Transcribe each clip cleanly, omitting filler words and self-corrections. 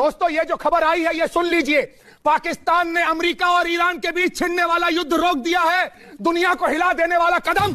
दोस्तों ये जो खबर आई है ये सुन लीजिए। पाकिस्तान ने अमेरिका और ईरान के बीच छिड़ने वाला युद्ध रोक दिया है, दुनिया को हिला देने वाला कदम।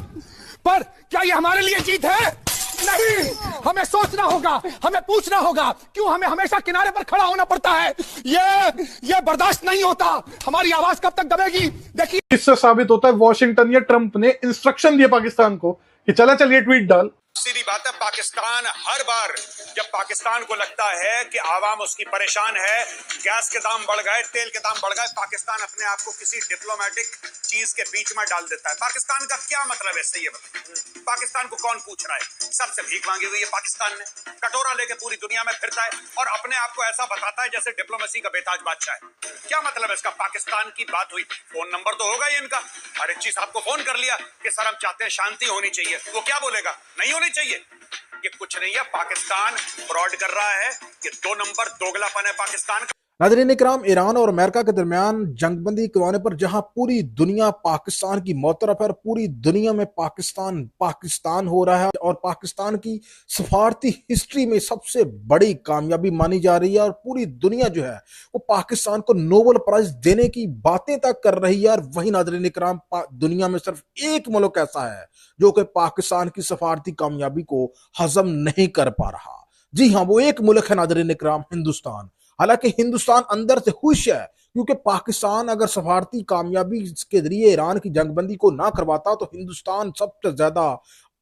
पर क्या ये हमारे लिए जीत है? नहीं, हमें सोचना होगा, हमें पूछना होगा क्यों हमें हमेशा किनारे पर खड़ा होना पड़ता है। ये बर्दाश्त नहीं होता। हमारी आवाज कब तक दबेगी? देखिए, इससे साबित होता है वॉशिंगटन या ट्रंप ने इंस्ट्रक्शन दिया पाकिस्तान को कि चलिए ट्वीट डाल। सीधी बात है, पाकिस्तान हर बार जब पाकिस्तान को लगता है कि आवाम उसकी परेशान है, गैस के दाम बढ़ गए, तेल के दाम बढ़ गए, पाकिस्तान अपने आप को किसी डिप्लोमेटिक चीज के बीच में डाल देता है। पाकिस्तान का क्या मतलब है इससे, ये बताइए। पाकिस्तान को कौन पूछ रहा है? सबसे भीख मांगी हुई है पाकिस्तान ने, कटोरा लेके पूरी दुनिया में फिरता है और अपने आप को ऐसा बताता है जैसे डिप्लोमेसी का बेताज बादशाह है। क्या मतलब है इसका? पाकिस्तान की बात हुई, फोन नंबर तो होगा ही इनका। हर एक चीज साहब को फोन कर लिया कि सर हम चाहते हैं शांति होनी चाहिए, वो क्या बोलेगा? नहीं होनी चाहिए। ये कुछ नहीं है, पाकिस्तान फ्रॉड कर रहा है। ये 2 नंबर दोगलापन है पाकिस्तान का। नाज़रीन इकराम, ईरान और अमेरिका के दरमियान जंगबंदी करवाने पर जहां पूरी दुनिया पाकिस्तान की मौतरफ है, पूरी दुनिया में पाकिस्तान हो रहा है और पाकिस्तान की सफारती हिस्ट्री में सबसे बड़ी कामयाबी मानी जा रही है और पूरी दुनिया जो है वो पाकिस्तान को नोबेल प्राइज देने की बातें तक कर रही है। और वही नाज़रीन इकराम, दुनिया में सिर्फ एक मुल्क ऐसा है जो कि पाकिस्तान की सफारती कामयाबी को हजम नहीं कर पा रहा। जी हाँ, वो एक मुल्क है नाज़रीन इकराम, हिंदुस्तान। हालांकि हिंदुस्तान अंदर से खुश है क्योंकि पाकिस्तान अगर सफारती कामयाबी के जरिए ईरान की जंगबंदी को ना करवाता तो हिंदुस्तान सबसे ज्यादा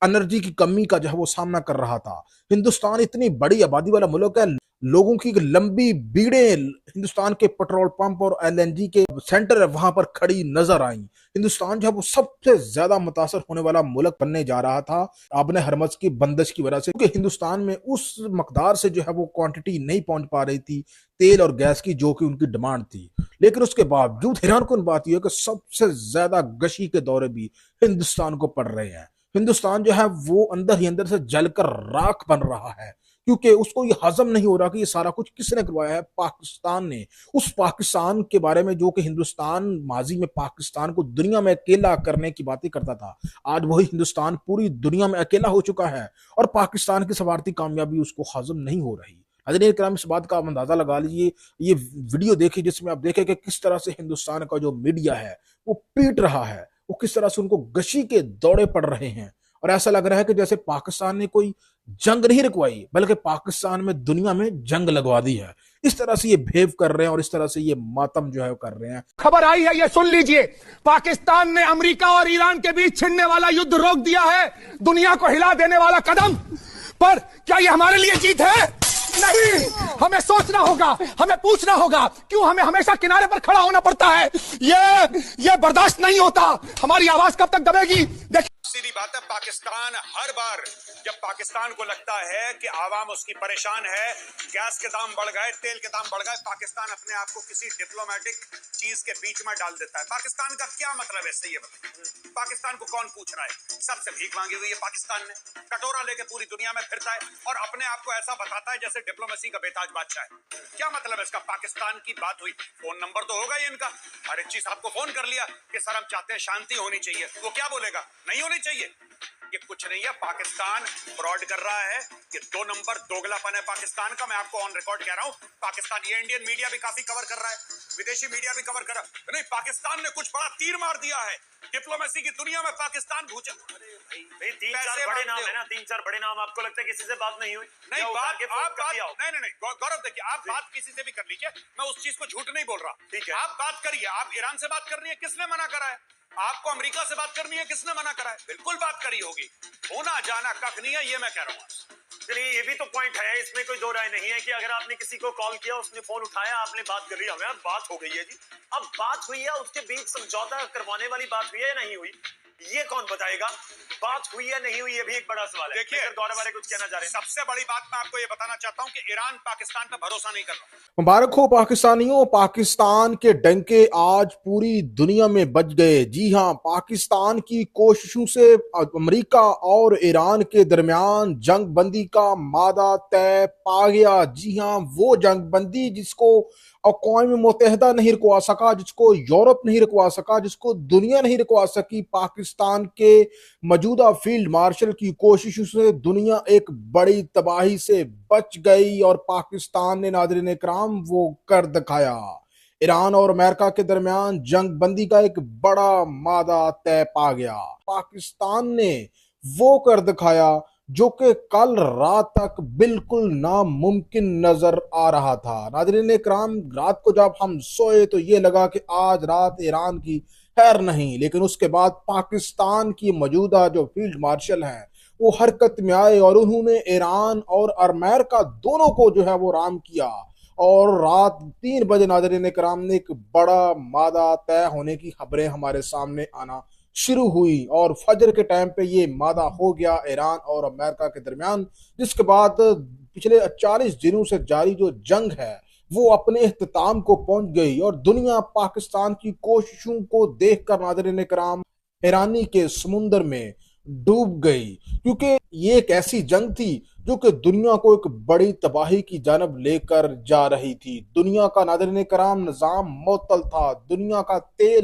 एनर्जी की कमी का जो है वो सामना कर रहा था। हिंदुस्तान इतनी बड़ी आबादी वाला मुल्क है, लोगों की लंबी भीड़ें हिंदुस्तान के पेट्रोल पंप और एलएनजी के सेंटर है वहां पर खड़ी नजर आई। हिंदुस्तान जो है वो सबसे ज्यादा मुतासर होने वाला मुल्क बनने जा रहा था आबने हरमज की बंदिश की वजह से, क्योंकि हिंदुस्तान में उस मकदार से जो है वो क्वांटिटी नहीं पहुंच पा रही थी तेल और गैस की, जो कि उनकी डिमांड थी। लेकिन उसके बावजूद हैरानकुन बात यह है कि सबसे ज्यादा गशी के दौरे भी हिंदुस्तान को पड़ रहे हैं। हिंदुस्तान जो है वो अंदर ही अंदर से जलकर राख बन रहा है क्योंकि उसको ये हजम नहीं हो रहा कि ये सारा कुछ किसने करवाया है। पाकिस्तान ने। उस पाकिस्तान के बारे में जो कि हिंदुस्तान माजी में पाकिस्तान को दुनिया में अकेला करने की बातें करता था, आज वही हिंदुस्तान पूरी दुनिया में अकेला हो चुका है और पाकिस्तान की सफारती कामयाबी उसको हजम नहीं हो रही। हज़रत इस बात का आप अंदाजा लगा लीजिए, ये वीडियो देखिए जिसमें आप देखें कि किस तरह से हिंदुस्तान का जो मीडिया है वो पीट रहा है, वो किस तरह से उनको गशी के दौरे पड़ रहे हैं और ऐसा लग रहा है कि जैसे पाकिस्तान ने कोई जंग नहीं रुकवाई बल्कि पाकिस्तान में दुनिया में जंग लगवा दी है। इस तरह से ये बिहेव कर रहे हैं और इस तरह से ये मातम जो है कर रहे हैं। खबर आई है ये सुन लीजिए। पाकिस्तान ने अमेरिका और ईरान के बीच छिड़ने वाला युद्ध रोक दिया है, दुनिया को हिला देने वाला कदम। पर क्या ये हमारे लिए जीत है? नहीं, हमें सोचना होगा, हमें पूछना होगा क्यों हमें हमेशा किनारे पर खड़ा होना पड़ता है। ये बर्दाश्त नहीं होता। हमारी आवाज कब तक दबेगी? देखिए, सीधी बात है, पाकिस्तान हर बार जब पाकिस्तान को लगता है कि आवाम उसकी परेशान है, गैस के दाम बढ़ गए, तेल के दाम बढ़ गए, पाकिस्तान अपने आप को किसी डिप्लोमेटिक चीज के बीच में डाल देता है। पाकिस्तान का क्या मतलब है इससे, ये बताइए। पाकिस्तान को कौन पूछ रहा है? सबसे भीख मांगी हुई है पाकिस्तान ने, कटोरा लेके पूरी दुनिया में फिरता है और अपने आप को ऐसा बताता है जैसे डिप्लोमेसी का बेताज बादशाह है। क्या मतलब है इसका? पाकिस्तान की बात हुई, फोन नंबर तो होगा ही इनका। हर एक चीज आपको फोन कर लिया कि सर हम चाहते हैं शांति होनी चाहिए, वो क्या बोलेगा? नहीं होनी चाहिए। ये कुछ नहीं है, पाकिस्तान फ्रॉड कर रहा है। ये 2 नंबर दोगलापन है पाकिस्तान का। मैं आपको ऑन रिकॉर्ड कह रहा हूं। पाकिस्तान, ये इंडियन मीडिया भी काफी कवर कर रहा है, विदेशी मीडिया भी कवर कर रहा है। नहीं, पाकिस्तान ने कुछ बड़ा तीर मार दिया है डिप्लोमेसी की दुनिया में। पाकिस्तान भूचा। भाई 3-4 बड़े नाम है ना, 3-4 बड़े नाम। आपको लगता है किसी से बात नहीं हुई? नहीं, बात नहीं गौरव, देखिए आप बात किसी से भी कर लीजिए, मैं उस चीज को झूठ नहीं बोल रहा। ठीक है, आप बात करिए। आप ईरान से बात करनी है, किसने मना करा है? आपको अमेरिका से बात करनी है, किसने मना करा है? बिल्कुल बात करी होगी। होना जाना कख नहीं है, ये मैं कह रहा हूँ। चलिए, ये भी तो पॉइंट है, इसमें कोई दो राय नहीं है कि अगर आपने किसी को कॉल किया, उसने फोन उठाया, आपने बात कर ली, हमें बात हो गई है जी। अब बात हुई है, उसके बीच समझौता करवाने वाली बात हुई है या नहीं हुई, ये कौन बताएगा? बात हुई या नहीं हुई, ये भी एक बड़ा सवाल है। देखिए, गौरव वाले कुछ कहना चाह रहे हैं। सबसे बड़ी बात मैं आपको ये बताना चाहता हूँ कि ईरान पाकिस्तान पे भरोसा नहीं कर रहा। मुबारक हो पाकिस्तानियों, पाकिस्तान के डंके आज पूरी दुनिया में बज गए। जी हां, पाकिस्तान की कोशिशों से अमेरिका और ईरान के दरमियान जंग बंदी का मादा तय पा गया। जी हां, वो जंग बंदी जिसको अक़वाम मुत्तहिदा नहीं रुकवा सका, जिसको यूरोप नहीं रुकवा सका, जिसको दुनिया नहीं रुकवा सकी, पाकिस्तान के मौजूदा फील्ड मार्शल की कोशिशों से दुनिया एक बड़ी तबाही से बच गई और पाकिस्तान ने नाज़रीन इकराम वो कर दिखाया। ईरान और अमेरिका के दरमियान जंग बंदी का एक बड़ा मादा तय पा गया। पाकिस्तान ने वो कर दिखाया जो कि कल रात तक बिल्कुल नामुमकिन नजर आ रहा था। नाज़रीन इकराम, रात को जब हम सोए तो ये लगा कि आज रात ईरान की खैर नहीं, लेकिन उसके बाद पाकिस्तान की मौजूदा जो फील्ड मार्शल हैं वो हरकत में आए और उन्होंने ईरान और अमेरिका दोनों को जो है वो राम किया और रात 3 बजे नाज़रीन इकराम ने एक बड़ा मादा तय होने की खबरें हमारे सामने आना शुरू हुई और फजर के टाइम पे ये मादा हो गया ईरान और अमेरिका के दरमियान, जिसके बाद पिछले 40 दिनों से जारी जो जंग है वो अपने इख्तिताम को पहुंच गई और दुनिया पाकिस्तान की कोशिशों को देखकर नाज़रीन इकराम ईरानी के समुंदर में डूब गई, क्योंकि ये एक ऐसी जंग थी जो कि दुनिया को एक बड़ी तबाही की जानब लेकर जा रही थी। दुनिया का नाज़रीन इकराम निज़ाम मुअत्तल था, दुनिया का तेल